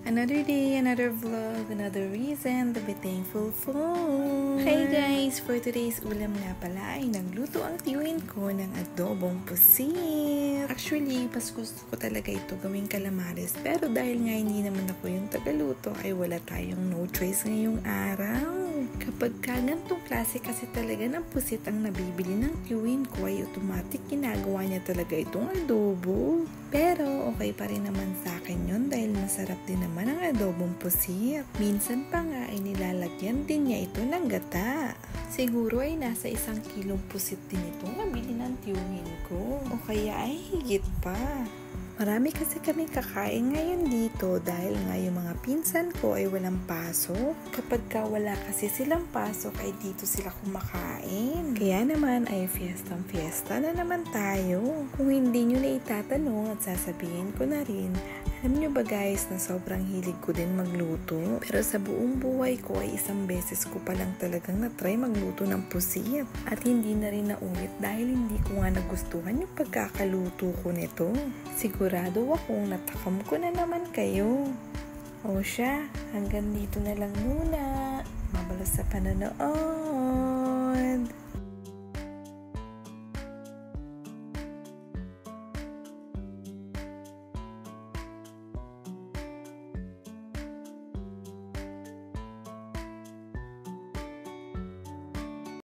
Another day, another vlog, another reason to be thankful for. Hey guys! For today's ulam nga pala ay nagluto ang tiyuhin ko ng adobong pusit. Actually, mas gusto ko talaga ito gawing calamares, pero dahil nga hindi naman ako yung tagaluto ay wala tayong no choice ngayong araw. Kapag ganitong klase kasi talaga ng pusit ang nabibili ng tiyuhin ko ay automatic ginagawa niya talaga itong adobo. Pero okay pa rin naman sa akin yun dahil masarap din naman ang adobong pusit. Minsan pa nga ay nilalagyan din niya ito ng gata. Siguro ay nasa 1 kilong pusit din ito nabili ng tiyuhin ko. O kaya ay higit pa. Marami kasi kami kakain ngayon dito dahil nga yung mga pinsan ko ay walang pasok. Kapag wala kasi silang pasok ay dito sila kumakain. Kaya naman ay fiesta na naman tayo. Kung hindi nyo na itatanong at sasabihin ko na rin, alam nyo ba guys na sobrang hilig ko din magluto? Pero sa buong buhay ko ay 1 beses ko palang talagang na-try magluto ng pusit. At hindi na rin naulit dahil hindi ko nga nagustuhan yung pagkakaluto ko nito. Sigurado akong natakam ko na naman kayo. O siya, hanggang dito na lang muna. Mabalos sa panonood.